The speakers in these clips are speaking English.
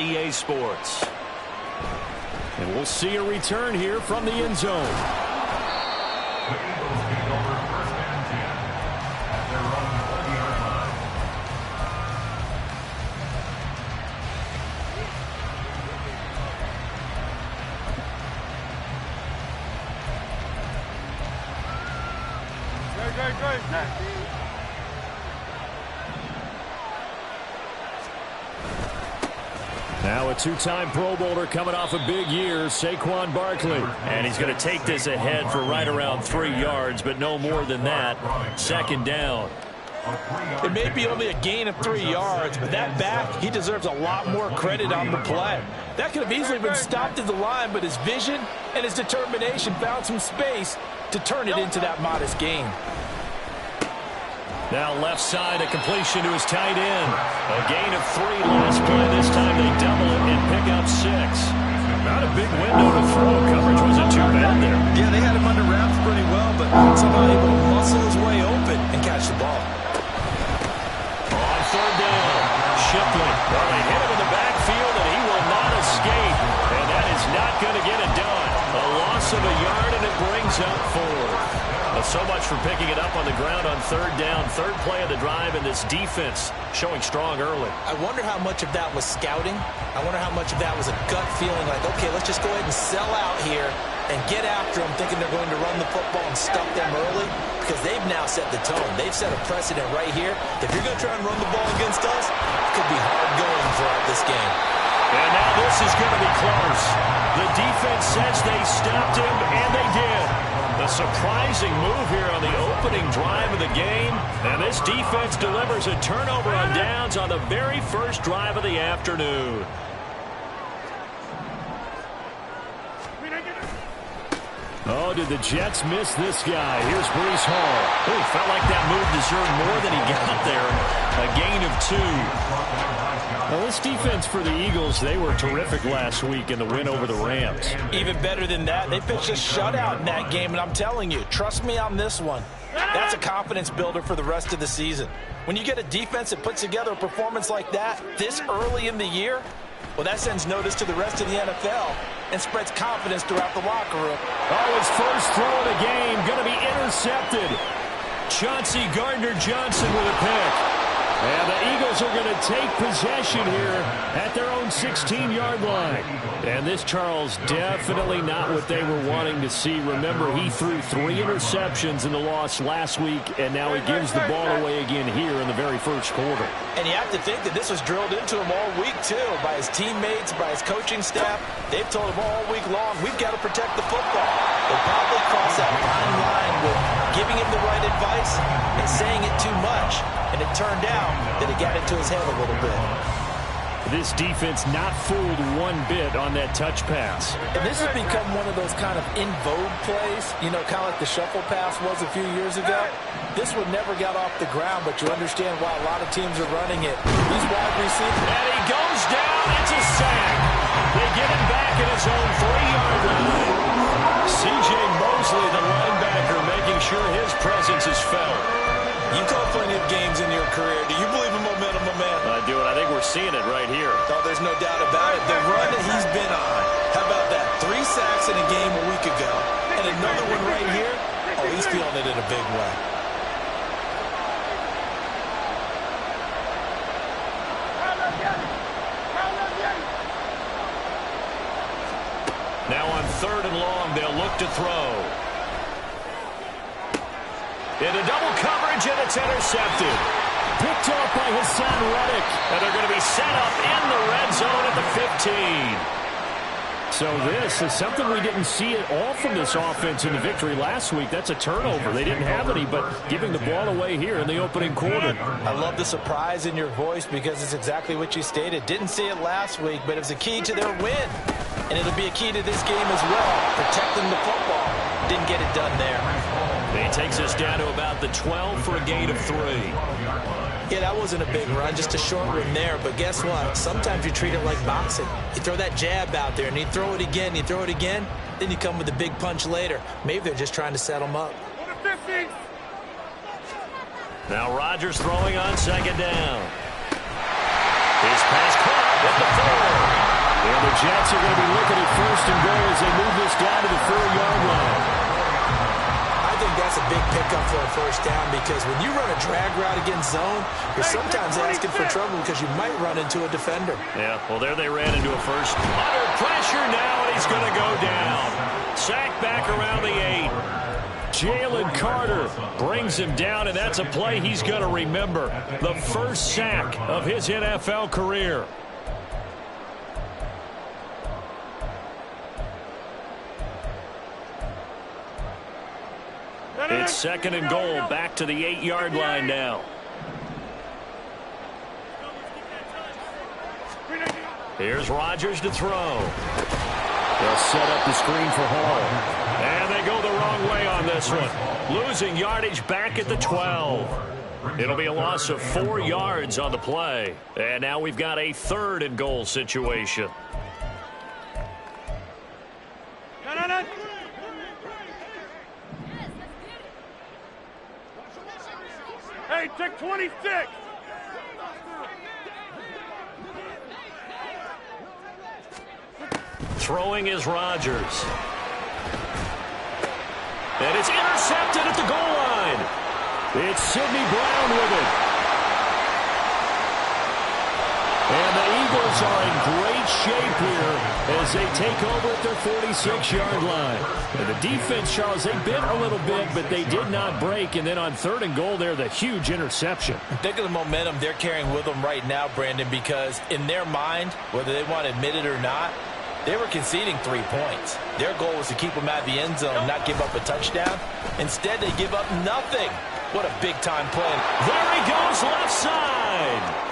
EA Sports. And we'll see a return here from the end zone. Now a two-time Pro Bowler coming off a big year, Saquon Barkley. And he's going to take this ahead for right around 3 yards, but no more than that. Second down. It may be only a gain of 3 yards, but that back, he deserves a lot more credit on the play. That could have easily been stopped at the line, but his vision and his determination found some space to turn it into that modest gain. Now left side, a completion to his tight end. A gain of 3 last play. This time they double it and pick up 6. Not a big window to throw. Coverage wasn't too bad there. Yeah, they had him under wraps pretty well, but somehow able to muscle his way open and catch the ball. On third down, Shipley. Well, they hit him in the backfield, and he will not escape. And that is not going to get it done. A loss of a yard, and it brings up 4. So much for picking it up on the ground on third down. Third play of the drive, and this defense showing strong early. I wonder how much of that was scouting. I wonder how much of that was a gut feeling like, okay, let's just go ahead and sell out here and get after them, thinking they're going to run the football and stuff them early, because they've now set the tone. They've set a precedent right here. If you're going to try and run the ball against us, it could be hard going throughout this game. And now this is going to be close. The defense says they stopped him, and they did. A surprising move here on the opening drive of the game. And this defense delivers a turnover on downs on the very first drive of the afternoon. Oh, did the Jets miss this guy? Here's Breece Hall. Oh, he felt like that move deserved more than he got there. A gain of 2. Well, this defense for the Eagles, they were terrific last week in the win over the Rams. Even better than that, they pitched a shutout in that game, and I'm telling you, trust me on this one. That's a confidence builder for the rest of the season. When you get a defense that puts together a performance like that this early in the year, well, that sends notice to the rest of the NFL and spreads confidence throughout the locker room. Oh, his first throw of the game going to be intercepted. Chauncey Gardner-Johnson with a pick. And the Eagles are going to take possession here at their own 16-yard line. And this, Charles, definitely not what they were wanting to see. Remember, he threw 3 interceptions in the loss last week, and now he gives the ball away again here in the very first quarter. And you have to think that this was drilled into him all week, too, by his teammates, by his coaching staff. They've told him all week long, we've got to protect the football. They'll probably cross that fine line with giving him the right advice and saying it too much. And it turned out that it got into his head a little bit. This defense not fooled one bit on that touch pass. And this has become one of those kind of in vogue plays, you know, kind of like the shuffle pass was a few years ago. This one never got off the ground, but you understand why a lot of teams are running it. These wide receivers. And he goes down. It's a sack. They get him back at his own 3-yard line. C.J. Mosley, the linebacker, making sure his presence is felt. You called plenty of games in your career. Do you believe in momentum, my man? I do, and I think we're seeing it right here. Oh, there's no doubt about it. The run that he's been on. How about that? 3 sacks in a game a week ago. And another one right here. Oh, he's feeling it in a big way. Now on 3rd and long, they'll look to throw. Into double coverage, and it's intercepted. Picked off by Hassan Reddick. And they're going to be set up in the red zone at the 15. So this is something we didn't see at all from this offense in the victory last week. That's a turnover. They didn't have any, but giving the ball away here in the opening quarter. I love the surprise in your voice because it's exactly what you stated. Didn't see it last week, but it was a key to their win. And it'll be a key to this game as well, protecting the football. Didn't get it done there. He takes us down to about the 12 for a gain of 3. Yeah, that wasn't a big run, just a short one there. But guess what? Sometimes you treat it like boxing. You throw that jab out there, and you throw it again, you throw it again, then you come with a big punch later. Maybe they're just trying to set them up. Now Rodgers throwing on 2nd down. His pass caught at the 4. are going to be looking at 1st and goal as they move this down to the 4-yard line. I think that's a big pickup for a first down because when you run a drag route against zone, you're sometimes asking for trouble because you might run into a defender. Yeah, well, there they ran into a first. Under pressure now, and he's going to go down. Sack back around the 8. Jalen Carter brings him down, and that's a play he's going to remember. The first sack of his NFL career. It's 2nd and goal, back to the 8-yard line now. Here's Rodgers to throw. They'll set up the screen for Hall. And they go the wrong way on this one. Losing yardage back at the 12. It'll be a loss of 4 yards on the play. And now we've got a 3rd and goal situation. Hey, check 26. Throwing is Rodgers. And it's intercepted at the goal line. It's Sidney Brown with it. And the Eagles are in great shape here as they take over at their 46-yard line. And the defense, Charles, they bit a little bit, but they did not break. And then on 3rd and goal there, the huge interception. Think of the momentum they're carrying with them right now, Brandon, because in their mind, whether they want to admit it or not, they were conceding 3 points. Their goal was to keep them out of the end zone, not give up a touchdown. Instead, they give up nothing. What a big-time play. There he goes, left side.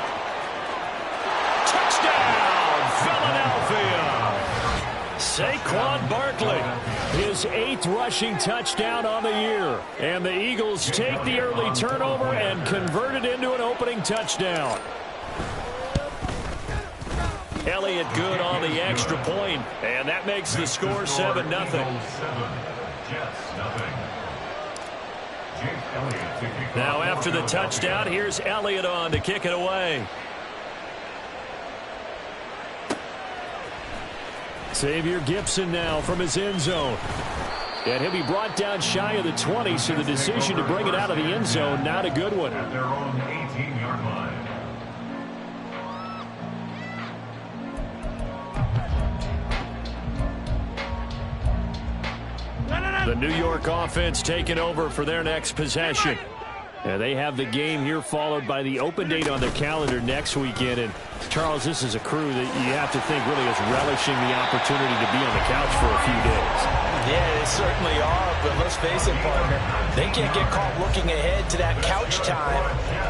Touchdown, Philadelphia. Saquon Barkley, his 8th rushing touchdown on the year. And the Eagles take the early turnover and convert it into an opening touchdown. Elliott good on the extra point, and that makes the score 7-0. Now after the touchdown, here's Elliott on to kick it away. Xavier Gibson now from his end zone. And he'll be brought down shy of the 20, so the decision to bring it out of the end zone, not a good one. Their own 18-yard line. The New York offense taking over for their next possession. And they have the game here followed by the open date on their calendar next weekend. And Charles, this is a crew that you have to think really is relishing the opportunity to be on the couch for a few days. Yeah, they certainly are, but let's face it, partner, they can't get caught looking ahead to that couch time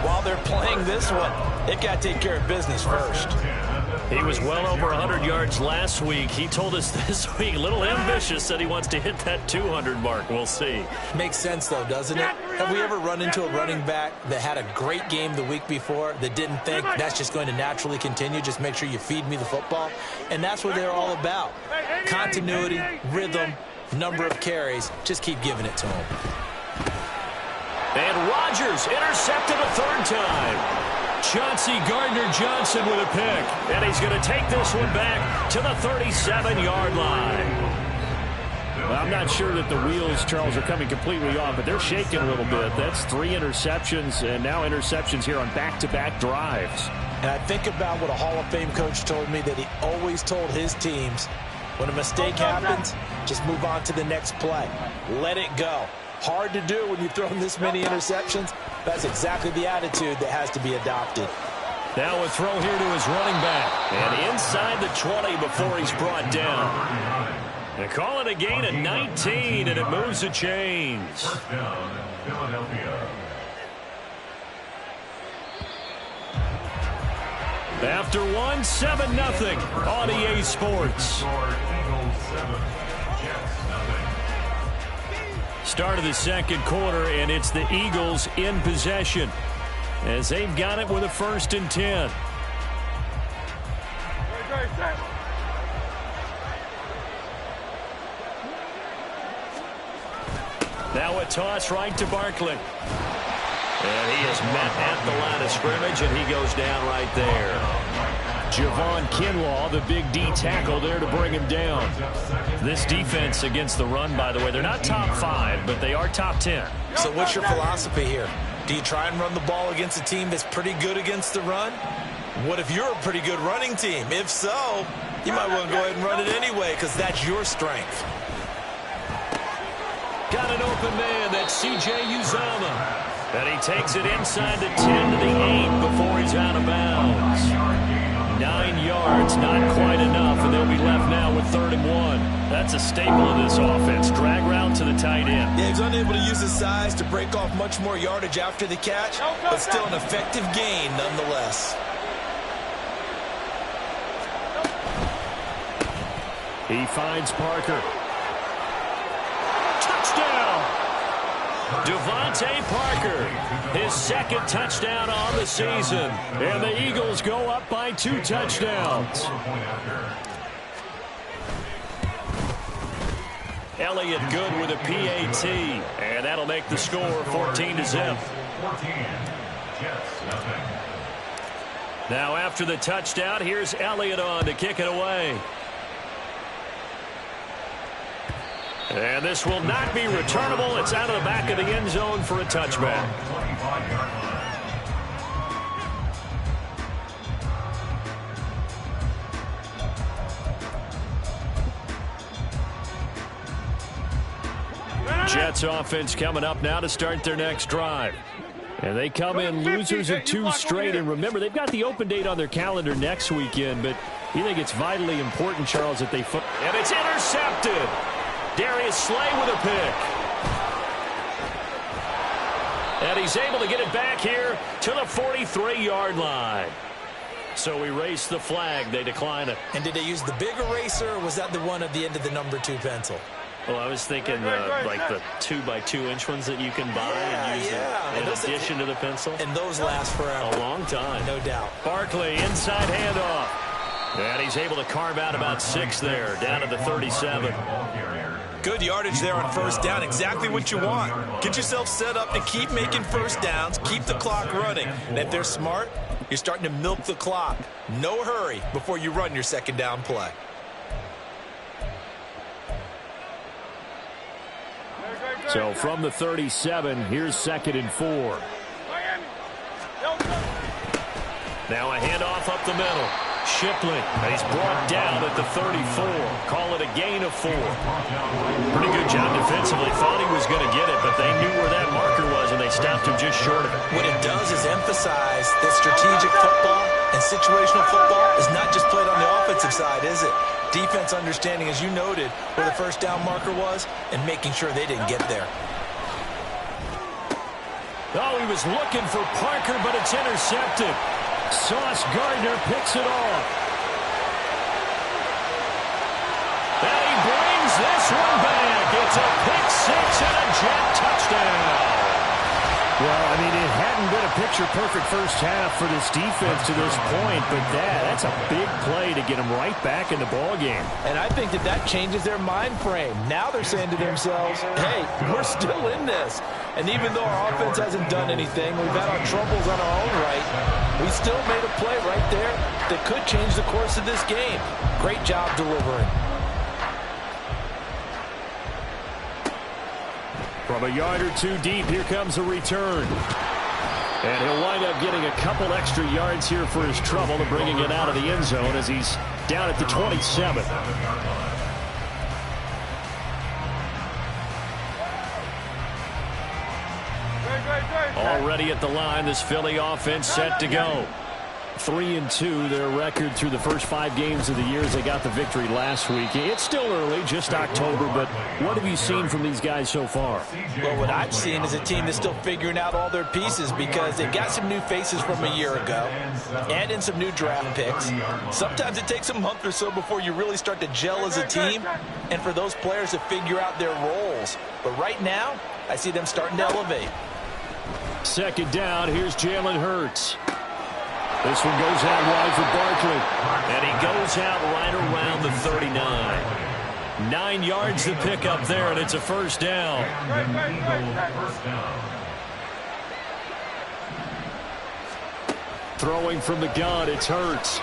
while they're playing this one. They've got to take care of business first. He was well over 100 yards last week. He told us this week, a little ambitious, that he wants to hit that 200 mark. We'll see. Makes sense, though, doesn't it? Have we ever run into a running back that had a great game the week before that didn't think that's just going to naturally continue? Just make sure you feed me the football. And that's what they're all about. Continuity, rhythm, number of carries. Just keep giving it to him. And Rodgers intercepted a 3rd time. Chauncey Gardner-Johnson with a pick. And he's going to take this one back to the 37-yard line. Well, I'm not sure that the wheels, Charles, are coming completely off, but they're shaking a little bit. That's 3 interceptions, and now interceptions here on back-to-back drives. And I think about what a Hall of Fame coach told me that he always told his teams, when a mistake happens, just move on to the next play. Let it go. Hard to do when you've thrown this many interceptions. That's exactly the attitude that has to be adopted. Now a throw here to his running back. And inside the 20 before he's brought down. They call it a gain of 19, and it moves the chains. First down, Philadelphia. After one, 7-0 on EA Sports. Start of the second quarter, and it's the Eagles in possession as they've got it with a 1st and 10. Now a toss right to Barkley. And he is met at the line of scrimmage, and he goes down right there. Javon Kinlaw, the big D tackle there to bring him down. This defense against the run, by the way, they're not top 5, but they are top 10. So what's your philosophy here? Do you try and run the ball against a team that's pretty good against the run? What if you're a pretty good running team? If so, you might want to go ahead and run it anyway because that's your strength. Got an open man. That's C.J. Uzomah. And he takes it inside the 10 to the 8 before he's out of bounds. 9 yards, not quite enough, and they'll be left now with 3rd and 1. That's a staple of this offense. Drag route to the tight end. Yeah, he's unable to use his size to break off much more yardage after the catch, but still an effective gain nonetheless. He finds Parker. Touchdown! Devontae Parker, his 2nd touchdown on the season. And the Eagles go up by 2 touchdowns. Elliott good with a PAT. And that'll make the score 14-0. Now after the touchdown, here's Elliott on to kick it away. And this will not be returnable. It's out of the back of the end zone for a touchback. Jets offense coming up now to start their next drive. And they come in losers of 2 straight. And remember, they've got the open date on their calendar next weekend. But you think it's vitally important, Charles, that they... And it's intercepted. Darius Slay with a pick. And he's able to get it back here to the 43-yard line. So erase the flag. They decline it. And did they use the big eraser, or was that the one at the end of the number 2 pencil? Well, I was thinking like the 2x2-inch ones that you can buy and use in addition to the pencil. And those last forever. A long time. No doubt. Barkley, inside handoff. And he's able to carve out about 6 there, down to the 37. Good yardage there on 1st down. Exactly what you want. Get yourself set up to keep making 1st downs, keep the clock running. And if they're smart, you're starting to milk the clock. No hurry before you run your 2nd down play. So from the 37, here's 2nd and 4. Now a handoff up the middle. Shipley, and he's brought down at the 34. Call it a gain of 4. Pretty good job defensively. Thought he was going to get it, but they knew where that marker was, and they stopped him just short of it. What it does is emphasize that strategic football and situational football is not just played on the offensive side, is it? Defense understanding, as you noted, where the 1st down marker was and making sure they didn't get there. Oh, he was looking for Parker, but it's intercepted. Sauce Gardner picks it off. And he brings this one back. It's a pick-6 and a Jet touchdown. Well, I mean, it hadn't been a picture-perfect first half for this defense to this point, but that's a big play to get them right back in the ballgame. And I think that changes their mind frame. Now they're saying to themselves, hey, we're still in this. And even though our offense hasn't done anything, we've had our troubles on our own right, we still made a play right there that could change the course of this game. Great job delivering. From a yard or 2 deep, here comes a return. And he'll wind up getting a couple extra yards here for his trouble and bringing it out of the end zone as he's down at the 27. Already at the line, this Philly offense set to go. 3-2, their record through the first 5 games of the year as they got the victory last week. It's still early, just October, but what have you seen from these guys so far? Well, what I've seen is a team that's still figuring out all their pieces because they've got some new faces from a year ago and in some new draft picks. Sometimes it takes a month or so before you really start to gel as a team and for those players to figure out their roles. But right now, I see them starting to elevate. 2nd down, here's Jalen Hurts. This one goes out wide for Barkley. And he goes out right around the 39. 9 yards to pick up there, and it's a 1st down. Throwing from the gun, it's Hurts.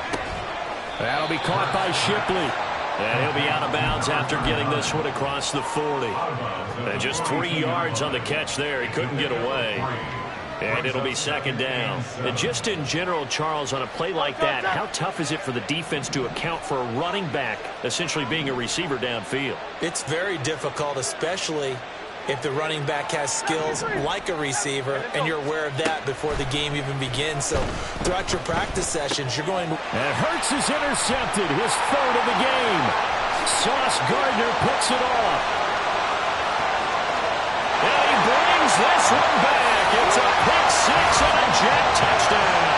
That'll be caught by Shipley. And he'll be out of bounds after getting this one across the 40. And just 3 yards on the catch there. He couldn't get away. And it'll be second down. And just in general, Charles, on a play like that, how tough is it for the defense to account for a running back essentially being a receiver downfield? It's very difficult, especially if the running back has skills like a receiver, and you're aware of that before the game even begins. So throughout your practice sessions, you're going to... And Hurts is intercepted, his third of the game. Sauce Gardner picks it off. And he brings this one back. It's a pick six and a jet touchdown.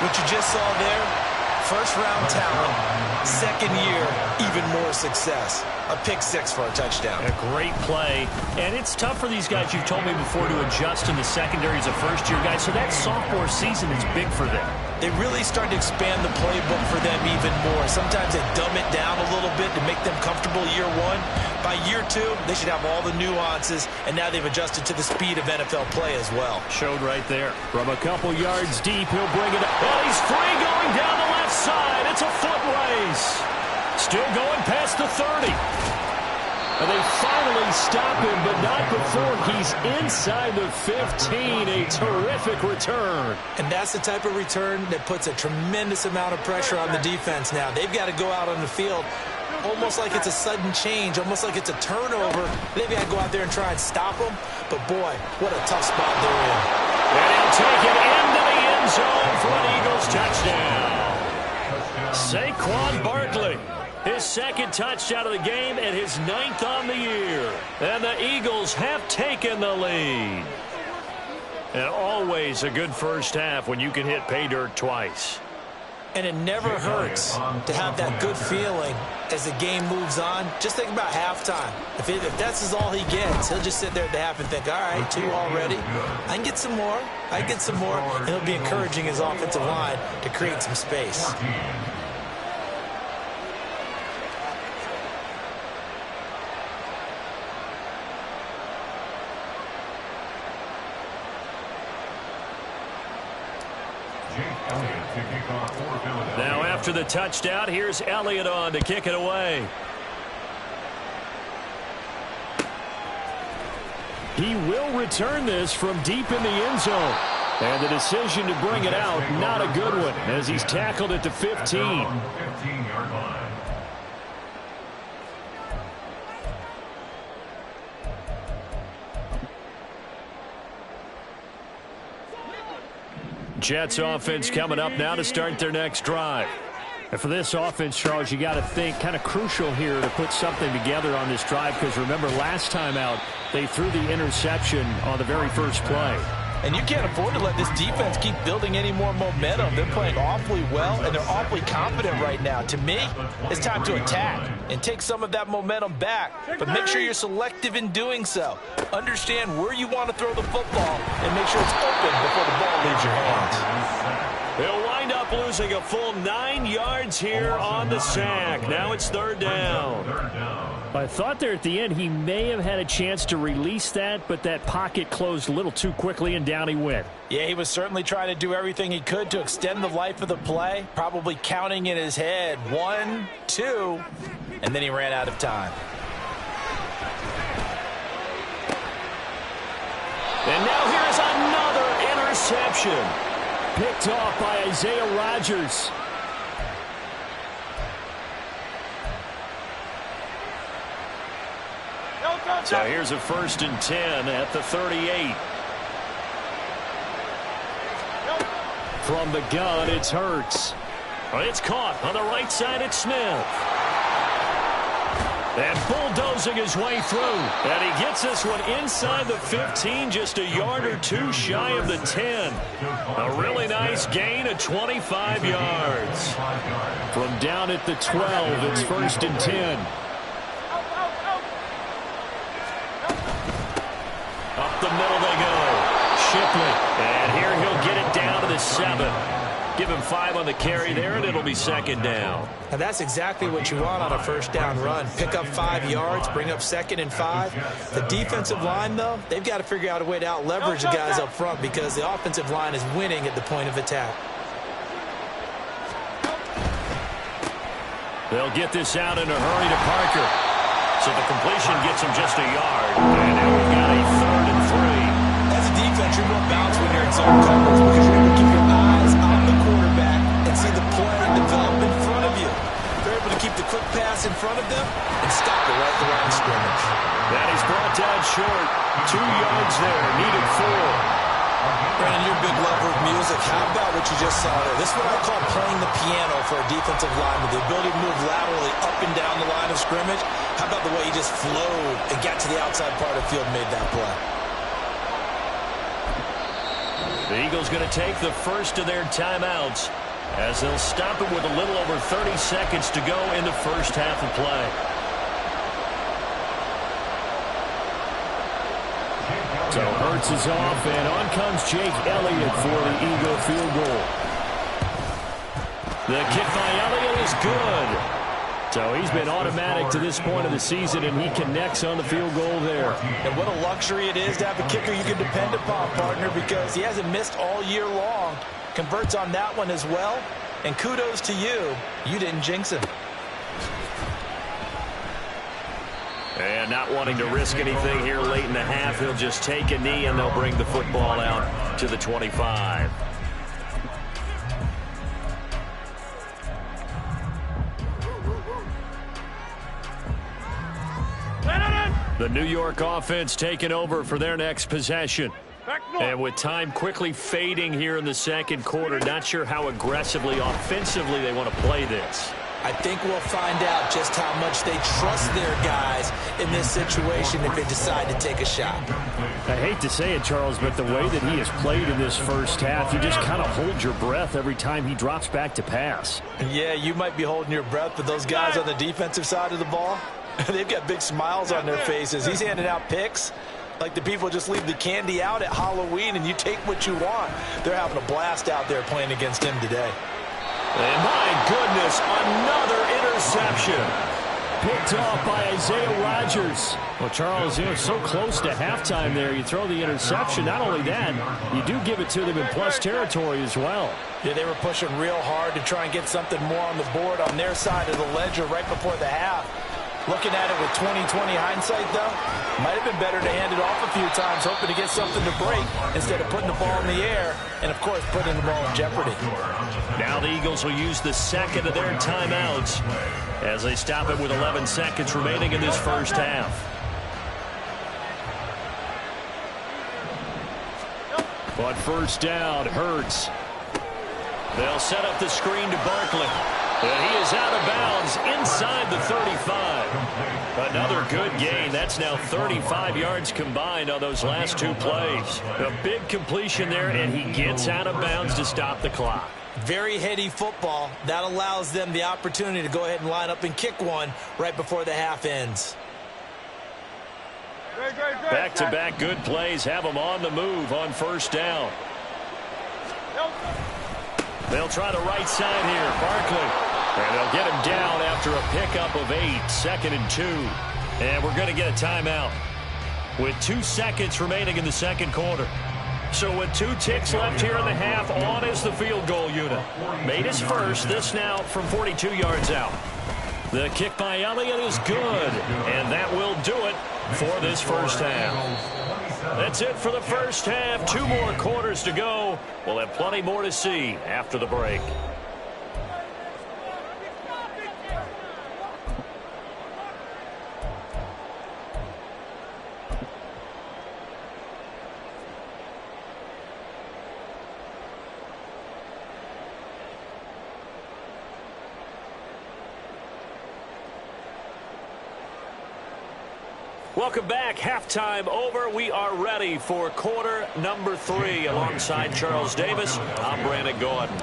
What you just saw there, first-round talent, second year, even more success. A pick six for a touchdown. A great play. And it's tough for these guys, you've told me before, to adjust in the secondary as a first-year guy. So that sophomore season is big for them. They really start to expand the playbook for them even more. Sometimes they dumb it down a little bit to make them comfortable year one. By year two, they should have all the nuances, and now they've adjusted to the speed of NFL play as well. Showed right there. From a couple yards deep, he'll bring it up. Oh, he's free going down the left side. It's a foot race. Still going past the 30. And they finally stop him, but not before he's inside the 15. A terrific return. And that's the type of return that puts a tremendous amount of pressure on the defense now. They've got to go out on the field almost like it's a sudden change, almost like it's a turnover. They've got to go out there and try and stop them. But, boy, what a tough spot they're in. And he'll take it into the end zone for an Eagles touchdown. Saquon Barkley. His second touchdown of the game and his 9th on the year. And the Eagles have taken the lead. And always a good first half when you can hit pay dirt twice. And it never hurts to have that good feeling as the game moves on. Just think about halftime. If that's all he gets, he'll just sit there at the half and think, all right, 2 already. I can get some more. I can get some more. And he'll be encouraging his offensive line to create some space. Now after the touchdown, here's Elliott on to kick it away. He will return this from deep in the end zone. And the decision to bring it out, not a good one, as he's tackled at the 15. 15-yard line. Jets offense coming up now to start their next drive. And for this offense, Charles, you got to think kind of crucial here to put something together on this drive, because remember last time out they threw the interception on the very first play. And you can't afford to let this defense keep building any more momentum. They're playing awfully well, and they're awfully confident right now. To me, it's time to attack and take some of that momentum back. But make sure you're selective in doing so. Understand where you want to throw the football and make sure it's open before the ball leaves your hands. They'll wind up losing a full 9 yards here on the sack. Now it's third down. I thought there at the end he may have had a chance to release that, but that pocket closed a little too quickly and down he went. Yeah, he was certainly trying to do everything he could to extend the life of the play, probably counting in his head 1, 2, and then he ran out of time. And now here's another interception. Picked off by Isaiah Rodgers. So here's a 1st and 10 at the 38. From the gun, it's Hurts. It's caught on the right side. It's Smith. And bulldozing his way through. And he gets this one inside the 15, just a yard or two shy of the 10. A really nice gain of 25 yards. From down at the 12, it's 1st and 10. Up the middle they go. Shipley. And here he'll get it down to the 7. Give him 5 on the carry there, and it'll be second down. And that's exactly what you want on a first down run. Pick up 5 yards, bring up 2nd and 5. The defensive line, though, they've got to figure out a way to out-leverage the guys up front because the offensive line is winning at the point of attack. They'll get this out in a hurry to Parker. So the completion gets him just a yard. And now we've got a 3rd and 3. As a defense, you're going to bounce when you're in zone coverage because you're able to keep your eyes on the quarterback and see the play develop in front of you. They're able to keep the quick pass in front of them and stop it right at the line of scrimmage. That is brought down short. 2 yards there. Needed 4. Brandon, you're a big lover of music. How about what you just saw there? This is what I call playing the piano for a defensive lineman. The ability to move laterally up and down the line of scrimmage. How about the way he just flowed and got to the outside part of the field and made that play? The Eagles going to take the first of their timeouts as they'll stop it with a little over 30 seconds to go in the first half of play. So Hurts is off, and on comes Jake Elliott for the Eagle field goal. The kick by Elliott is good. So he's been automatic to this point of the season, and he connects on the field goal there. And what a luxury it is to have a kicker you can depend upon, partner, because he hasn't missed all year long. Converts on that one as well. And kudos to you. You didn't jinx him. And not wanting to risk anything here late in the half, he'll just take a knee, and they'll bring the football out to the 25. The New York offense taking over for their next possession. And with time quickly fading here in the second quarter, not sure how aggressively, offensively they want to play this. I think we'll find out just how much they trust their guys in this situation if they decide to take a shot. I hate to say it, Charles, but the way that he has played in this first half, you just kind of hold your breath every time he drops back to pass. Yeah, you might be holding your breath, but those guys on the defensive side of the ball, they've got big smiles on their faces. He's handing out picks like the people just leave the candy out at Halloween and you take what you want. They're having a blast out there playing against him today. And my goodness, another interception. Picked off by Isaiah Rodgers. Well, Charles, so close to halftime there. You throw the interception. Not only that, you do give it to them in plus territory as well. Yeah, they were pushing real hard to try and get something more on the board on their side of the ledger right before the half. Looking at it with 20/20 hindsight, though, might have been better to hand it off a few times, hoping to get something to break instead of putting the ball in the air and, of course, putting the ball in jeopardy. Now the Eagles will use the second of their timeouts as they stop it with 11 seconds remaining in this first half. But first down, Hurts. They'll set up the screen to Barkley. And he is out of bounds inside the 35. Another good gain. That's now 35 yards combined on those last 2 plays. A big completion there, and he gets out of bounds to stop the clock. Very heady football. That allows them the opportunity to go ahead and line up and kick one right before the half ends. Back-to-back good plays have them on the move on first down. They'll try the right side here. Barkley. And they'll get him down after a pickup of 8. 2nd and 2. And we're going to get a timeout with 2 seconds remaining in the second quarter. So with 2 ticks left here in the half, on is the field goal unit. Made his first. This now from 42 yards out. The kick by Elliott is good. And that will do it for this first half. That's it for the first half. 2 more quarters to go. We'll have plenty more to see after the break. Welcome back. Halftime over. We are ready for quarter number 3. Alongside Charles Davis, I'm Brandon Gordon.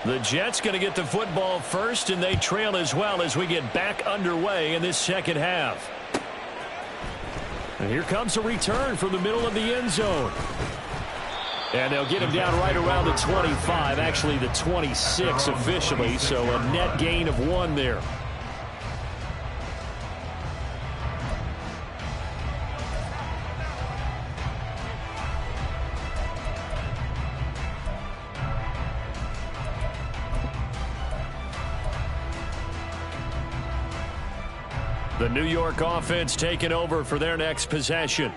The Jets going to get the football first, and they trail as well as we get back underway in this second half. And here comes a return from the middle of the end zone. And they'll get him down right around the 25, actually the 26 officially, so a net gain of 1 there. The New York offense taking over for their next possession.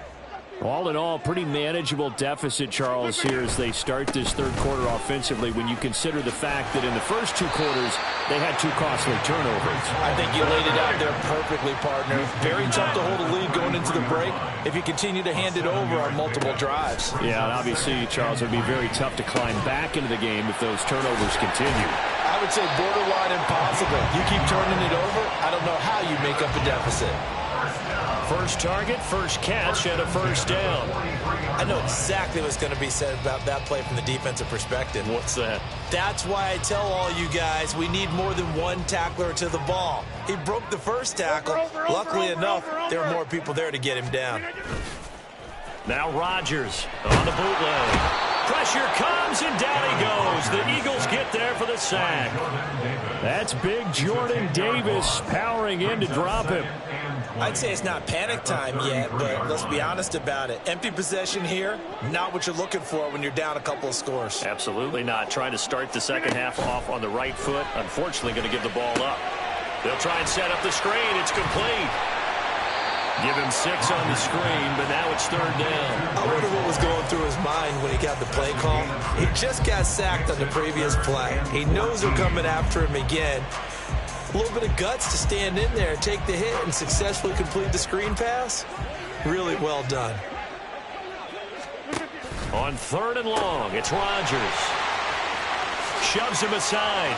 All in all, pretty manageable deficit, Charles, here as they start this third quarter offensively when you consider the fact that in the first two quarters, they had two costly turnovers. I think you laid it out there perfectly, partner. Very tough to hold a lead going into the break if you continue to hand it over on multiple drives. Yeah, and obviously, Charles, it would be very tough to climb back into the game if those turnovers continue. I would say borderline impossible. You keep turning it over, I don't know how you make up a deficit. First target, first catch, and a first down. I know exactly what's going to be said about that play from the defensive perspective. What's that? That's why I tell all you guys we need more than one tackler to the ball. He broke the first tackle. Luckily enough, there were more people there to get him down. Now Rodgers on the bootleg. Pressure comes, and down he goes. The Eagles get there for the sack. That's big Jordan Davis powering in to drop him. I'd say it's not panic time yet, but let's be honest about it. Empty possession here, not what you're looking for when you're down a couple of scores. Absolutely not. Trying to start the second half off on the right foot. Unfortunately, going to give the ball up. They'll try and set up the screen. It's complete. Give him 6 on the screen, but now it's third down. I wonder what was going through his mind when he got the play call. He just got sacked on the previous play. He knows they're coming after him again. A little bit of guts to stand in there, take the hit, and successfully complete the screen pass. Really well done. On third and long, it's Rodgers. Shoves him aside.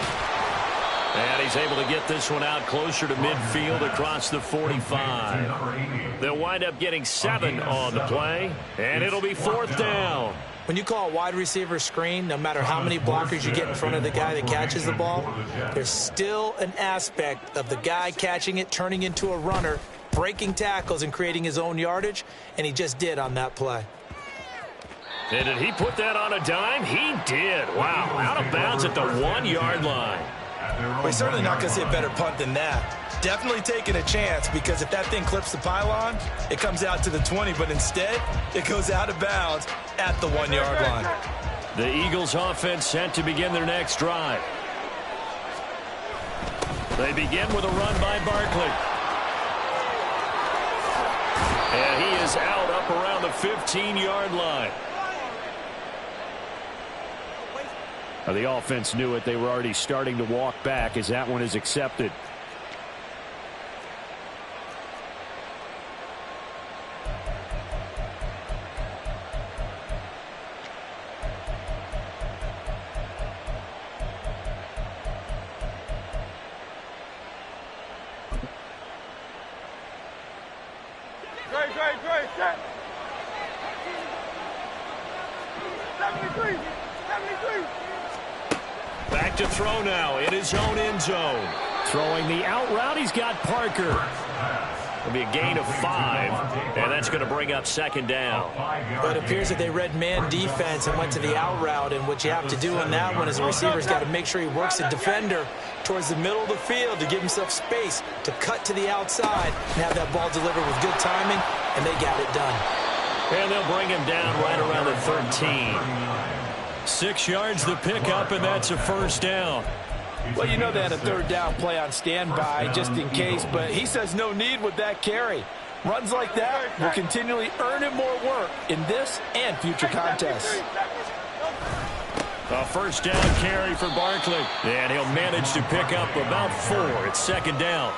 And he's able to get this one out closer to midfield across the 45. They'll wind up getting 7 on the play, and it'll be fourth down. When you call a wide receiver screen, no matter how many blockers you get in front of the guy that catches the ball, there's still an aspect of the guy catching it, turning into a runner, breaking tackles and creating his own yardage, and he just did on that play. And did he put that on a dime? He did. Wow, out of bounds at the 1-yard line. Well, he's certainly not going to see a better punt than that. Definitely taking a chance, because if that thing clips the pylon, it comes out to the 20, but instead, it goes out of bounds at the 1-yard line. The Eagles offense set to begin their next drive. They begin with a run by Barkley. And he is out up around the 15-yard line. The offense knew it. They were already starting to walk back as that one is accepted. Great, set. 73. Back to throw now in his own end zone. Throwing the out route, he's got Parker. It'll be a gain of 5, and that's going to bring up second down. But it appears that they read man defense and went to the out route, and what you have to do on that one is the receiver's got to make sure he works the defender towards the middle of the field to give himself space to cut to the outside and have that ball delivered with good timing, and they got it done. And they'll bring him down right around the 13. 6 yards the pickup, and that's a first down. Well, you know they had a third down play on standby just in case, but he says no need with that carry. Runs like that will continually earn him more work in this and future contests. A first down carry for Barkley, and he'll manage to pick up about 4. It's second down.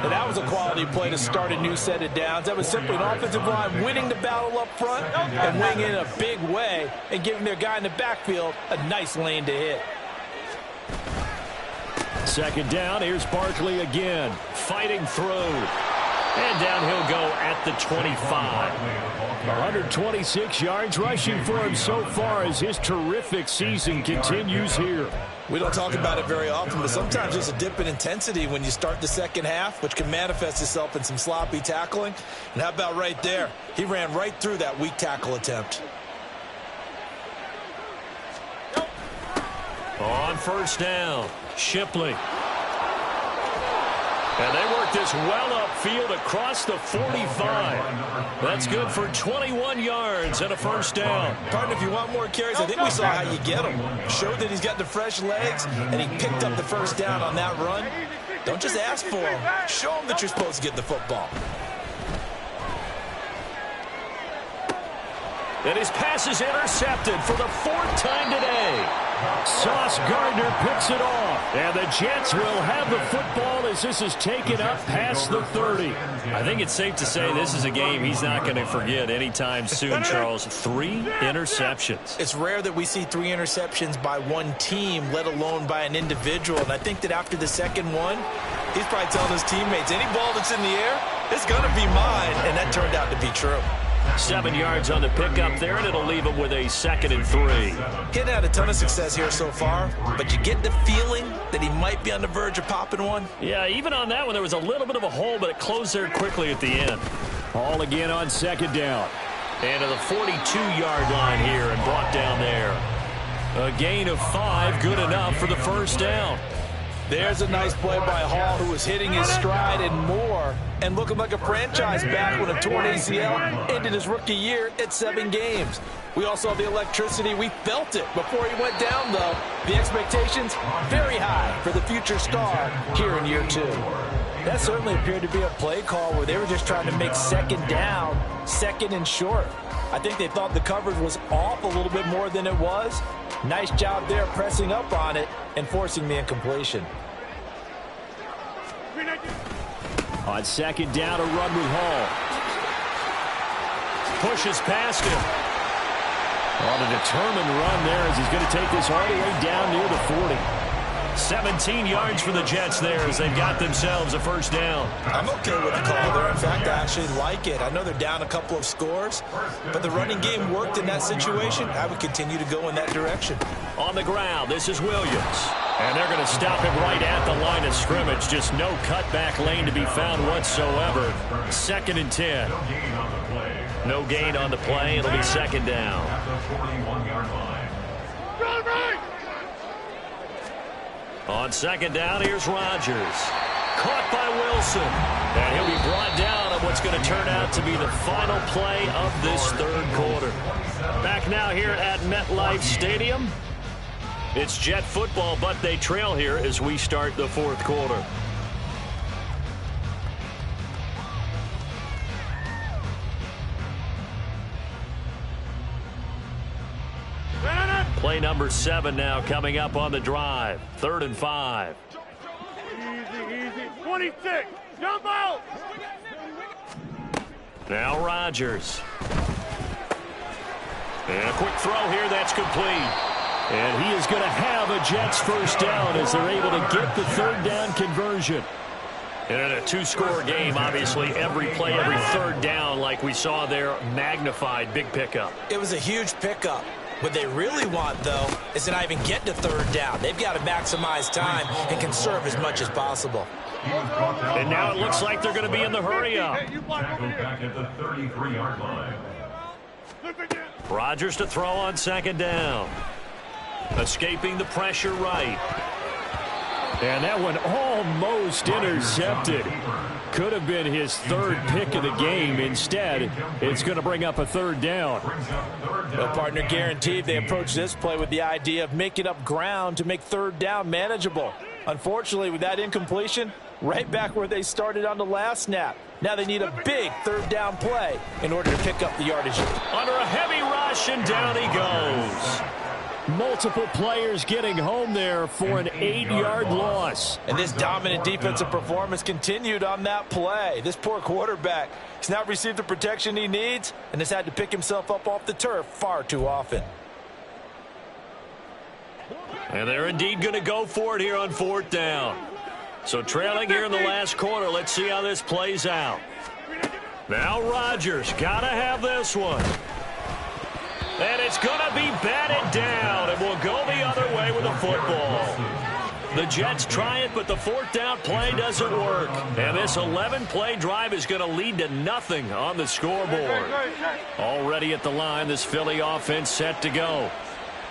And that was a quality play to start a new set of downs. That was simply an offensive line winning the battle up front and winning in a big way and giving their guy in the backfield a nice lane to hit. Second down, here's Barkley again, fighting through. And down he'll go at the 25. 126 yards rushing for him so far as his terrific season continues here. We don't talk about it very often, but sometimes there's a dip in intensity when you start the second half, which can manifest itself in some sloppy tackling. And how about right there? He ran right through that weak tackle attempt. On first down, Shipley. And they work this well upfield across the 45. That's good for 21 yards and a first down. Partner, if you want more carries, I think we saw how you get them. Showed that he's got the fresh legs, and he picked up the first down on that run. Don't just ask for him. Show him that you're supposed to get the football. And his pass is intercepted for the 4th time today. Sauce Gardner picks it off. And the Jets will have the football as this is taken up past the 30. I think it's safe to say this is a game he's not going to forget anytime soon, Charles. 3 interceptions. It's rare that we see 3 interceptions by one team, let alone by an individual. And I think that after the second one, he's probably telling his teammates, any ball that's in the air, it's going to be mine. And that turned out to be true. 7 yards on the pickup there, and it'll leave him with a 2nd and 3. Getting had a ton of success here so far, but you get the feeling that he might be on the verge of popping one. Yeah, even on that one, there was a little bit of a hole, but it closed there quickly at the end. All again on 2nd down. And to the 42-yard line here and brought down there. A gain of 5, good enough for the first down. There's a nice play by Hall, who was hitting his stride and more, and looking like a franchise back when a torn ACL ended his rookie year at 7 games. We all saw the electricity. We felt it before he went down, though. The expectations very high for the future star here in year 2. That certainly appeared to be a play call where they were just trying to make 2nd down, 2nd and short. I think they thought the coverage was off a little bit more than it was. Nice job there pressing up on it and forcing the incompletion. On 2nd down, a run with Hall. Pushes past him. On a determined run there as he's going to take this all the way down near the 40. 17 yards for the Jets there as they've got themselves a first down. I'm okay with the call there. In fact, I actually like it. I know they're down a couple of scores, but the running game worked in that situation. I would continue to go in that direction. On the ground, this is Williams. And they're going to stop him right at the line of scrimmage. Just no cutback lane to be found whatsoever. 2nd and 10. No gain on the play. It'll be 2nd down. On 2nd down, here's Rodgers. Caught by Wilson. And he'll be brought down on what's going to turn out to be the final play of this 3rd quarter. Back now here at MetLife Stadium. It's Jet football, but they trail here as we start the 4th quarter. Play number 7 now coming up on the drive. 3rd and 5. Easy. 26. Jump out. Now Rodgers. And a quick throw here. That's complete. And he is going to have a Jets first down as they're able to get the 3rd down conversion. And in a 2-score game, obviously, every play, every 3rd down, like we saw there, magnified, big pickup. It was a huge pickup. What they really want, though, is to not even get to 3rd down. They've got to maximize time and conserve as much as possible. And now it looks like they're going to be in the hurry-up. Back at the 33-yard line. Rodgers to throw on 2nd down. Escaping the pressure right. And that one almost intercepted. Could have been his 3rd pick of the game. Instead, it's going to bring up a 3rd down. No partner guaranteed. They approach this play with the idea of making up ground to make 3rd down manageable. Unfortunately, with that incompletion, right back where they started on the last snap. Now they need a big 3rd down play in order to pick up the yardage. Under a heavy rush, and down he goes. Multiple players getting home there for an 8-yard loss. And this dominant defensive performance continued on that play. This poor quarterback has not received the protection he needs and has had to pick himself up off the turf far too often. And they're indeed going to go for it here on 4th down. So trailing here in the last quarter, let's see how this plays out. Now Rodgers, got to have this one. And it's going to be batted down, and we'll go the other way with the football. The Jets try it, but the 4th down play doesn't work. And this 11-play drive is going to lead to nothing on the scoreboard. Already at the line, this Philly offense set to go.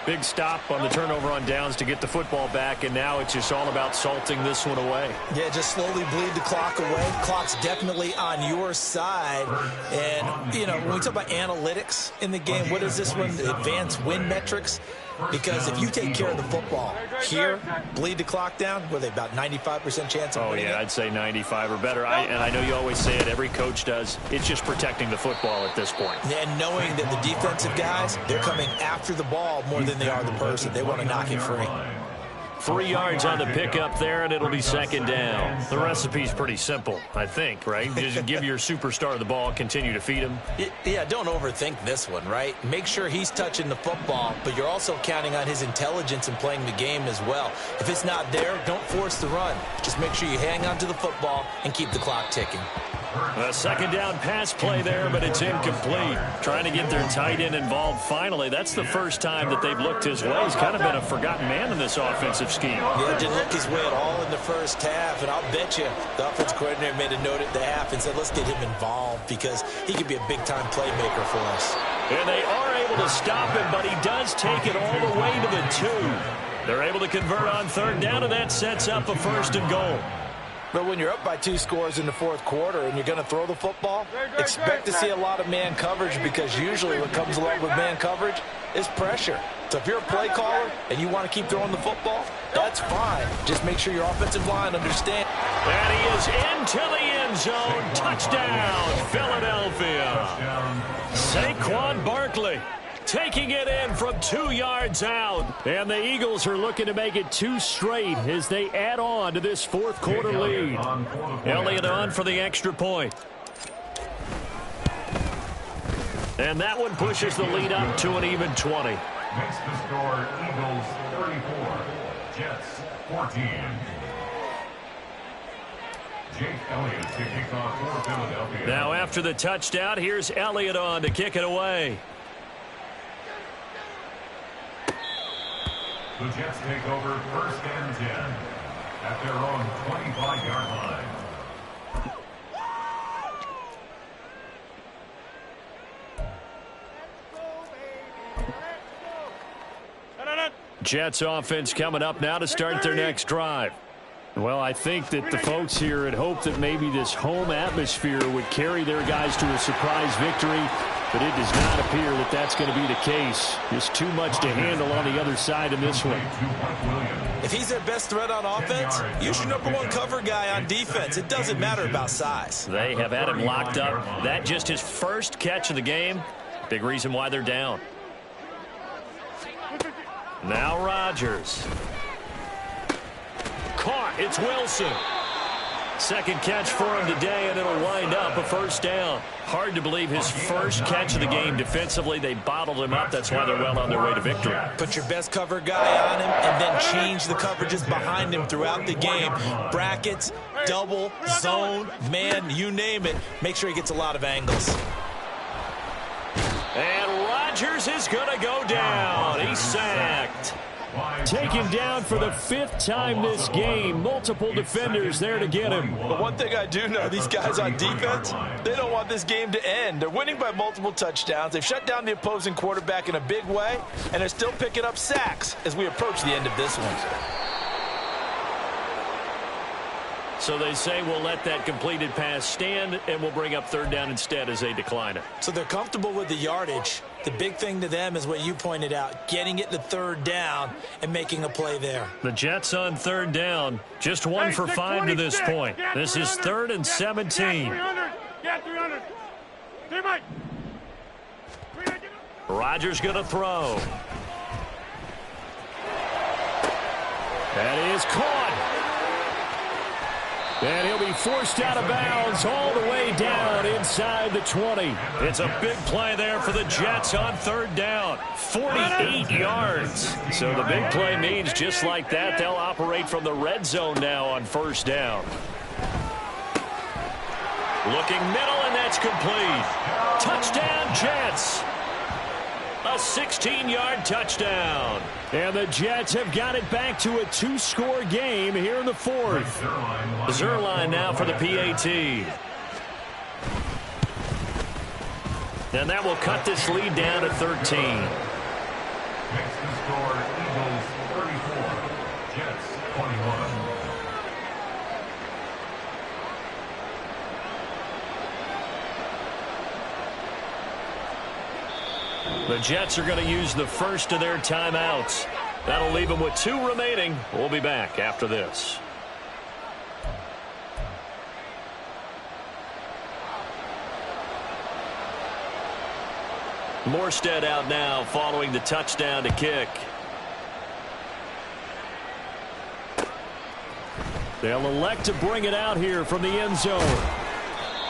Big stop on the turnover on downs to get the football back, and now it's just all about salting this one away. Yeah, just slowly bleed the clock away. Clock's definitely on your side. And, you know, when we talk about analytics in the game, what is this one? Advanced win metrics? Because if you take care of the football here, bleed the clock down, what are they, about 95% chance of winning it? I'd say 95 or better. And I know you always say it, every coach does. It's just protecting the football at this point. And knowing that the defensive guys, they're coming after the ball more than they are the person. They want to knock it free. 3 yards on the pickup there, and it'll be second down. The recipe's pretty simple, I think, right? Just give your superstar the ball, continue to feed him. Yeah, don't overthink this one, right? Make sure he's touching the football, but you're also counting on his intelligence in playing the game as well. If it's not there, don't force the run. Just make sure you hang on to the football and keep the clock ticking. A second down pass play there, but it's incomplete. Trying to get their tight end involved finally. That's the first time that they've looked his way. He's kind of been a forgotten man in this offensive scheme. Yeah, didn't look his way at all in the first half, and I'll bet you the offensive coordinator made a note at the half and said, let's get him involved because he could be a big-time playmaker for us. And they are able to stop him, but he does take it all the way to the 2. They're able to convert on third down, and that sets up a 1st and goal. But when you're up by 2 scores in the fourth quarter and you're going to throw the football, expect to see a lot of man coverage because usually what comes along with man coverage is pressure. So if you're a play caller and you want to keep throwing the football, that's fine. Just make sure your offensive line understands. And he is into the end zone. Touchdown, Philadelphia. Saquon Barkley taking it in from 2 yards out. And the Eagles are looking to make it 2 straight as they add on to this fourth quarter lead. Elliott on for the extra point. And that one pushes the lead up to an even 20. Makes the score Eagles 34, Jets 14. Jake Elliott to kick off for Philadelphia. Now after the touchdown, here's Elliott on to kick it away. The Jets take over 1st and 10 at their own 25-yard line. Jets offense coming up now to start their next drive. Well, I think that the folks here had hoped that maybe this home atmosphere would carry their guys to a surprise victory, but it does not appear that that's going to be the case. Just too much to handle on the other side in this one. If he's their best threat on offense, use your #1 cover guy on defense. It doesn't matter about size. They have had him locked up. That just his first catch of the game. Big reason why they're down. Now Rodgers. Caught. It's Wilson. Second catch for him today, and it'll wind up a 1st down. Hard to believe his first catch of the game defensively. They bottled him up. That's why they're well on their way to victory. Put your best cover guy on him and then change the coverages behind him throughout the game. Brackets, double, zone, man, you name it. Make sure he gets a lot of angles. And Rodgers is going to go down. He's sacked. Taken down for the 5th time this game. Multiple defenders there to get him. But one thing I do know, these guys on defense, they don't want this game to end. They're winning by multiple touchdowns. They've shut down the opposing quarterback in a big way, and they're still picking up sacks as we approach the end of this one. So they say we'll let that completed pass stand, and we'll bring up 3rd down instead as they decline it. So they're comfortable with the yardage. The big thing to them is what you pointed out, getting it to 3rd down and making a play there. The Jets on 3rd down, just 1 for 5 to this point. This is 3rd and 17. 300. Yeah, 300. Teammate. Rodgers going to throw. That is caught. And he'll be forced out of bounds all the way down inside the 20. It's a big play there for the Jets on 3rd down. 48 yards. So the big play means just like that, they'll operate from the red zone now on 1st down. Looking middle, and that's complete. Touchdown, Jets. A 16-yard touchdown. And the Jets have got it back to a 2-score game here in the 4th. Zerline now for the PAT. And that will cut this lead down to 13. Makes the score The Jets are going to use the first of their timeouts. That'll leave them with 2 remaining. We'll be back after this. Morstead out now following the touchdown to kick. They'll elect to bring it out here from the end zone.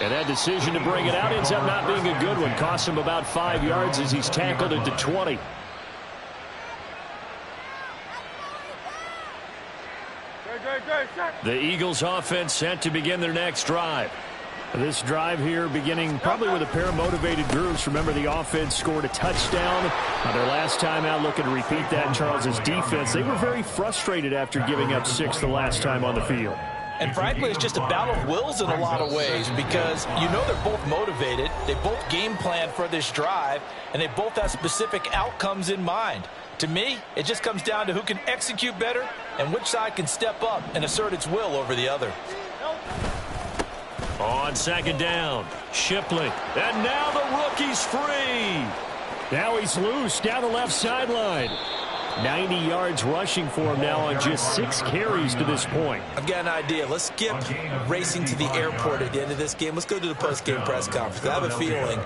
And that decision to bring it out ends up not being a good one. Costs him about 5 yards as he's tackled at the 20. The Eagles offense set to begin their next drive. This drive here beginning probably with a pair of motivated groups. Remember, the offense scored a touchdown on their last time out. Looking to repeat that. Charles's defense, they were very frustrated after giving up 6 the last time on the field. And frankly, it's just a battle of wills in a lot of ways because you know they're both motivated. They both game plan for this drive, and they both have specific outcomes in mind. To me, it just comes down to who can execute better and which side can step up and assert its will over the other. On second down, Shipley. And now the rookie's free. Now he's loose down the left sideline. 90 yards rushing for him now on just 6 carries to this point. I've got an idea. Let's skip racing to the airport at the end of this game. Let's go to the post-game press conference. I have a feeling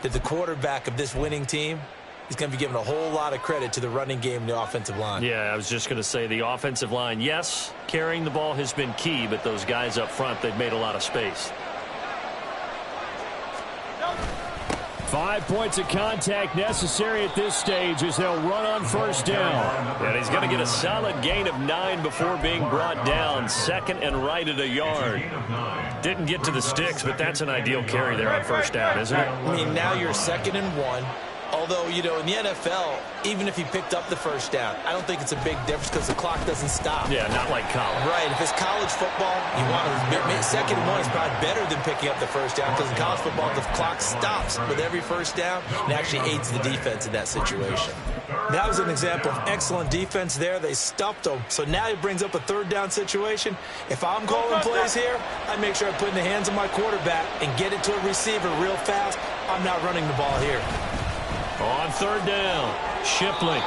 that the quarterback of this winning team is going to be giving a whole lot of credit to the running game and the offensive line. Yeah, I was just going to say the offensive line, yes, carrying the ball has been key, but those guys up front, they've made a lot of space. 5 points of contact necessary at this stage as they'll run on first down. And he's going to get a solid gain of 9 before being brought down. Second and right at a yard. Didn't get to the sticks, but that's an ideal carry there on first down, isn't it? I mean, now you're 2nd and 1. Although, you know, in the NFL, even if he picked up the first down, I don't think it's a big difference because the clock doesn't stop. Yeah, not like college. Right. If it's college football, you want to 2nd and 1 is probably better than picking up the first down because in college football, the clock stops with every first down and actually aids the defense in that situation. That was an example of excellent defense there. They stuffed them. So now he brings up a 3rd down situation. If I'm calling plays here, I make sure I put in the hands of my quarterback and get it to a receiver real fast. I'm not running the ball here. On 3rd down, Shipley.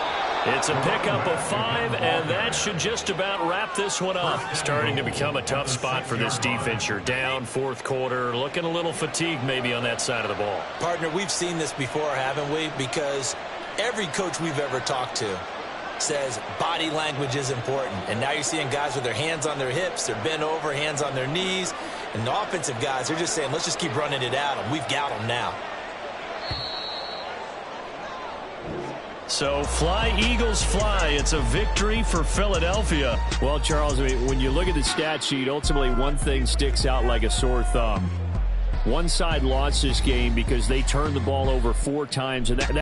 It's a pickup of 5, and that should just about wrap this one up. Starting to become a tough spot for this defense. You're down 4th quarter, looking a little fatigued maybe on that side of the ball. Partner, we've seen this before, haven't we? Because every coach we've ever talked to says body language is important. And now you're seeing guys with their hands on their hips, they're bent over, hands on their knees. And the offensive guys, they're just saying, let's just keep running it at them. We've got them now. So fly, Eagles, fly. It's a victory for Philadelphia. Well, Charles, I mean, when you look at the stat sheet, ultimately one thing sticks out like a sore thumb. One side lost this game because they turned the ball over 4 times, and that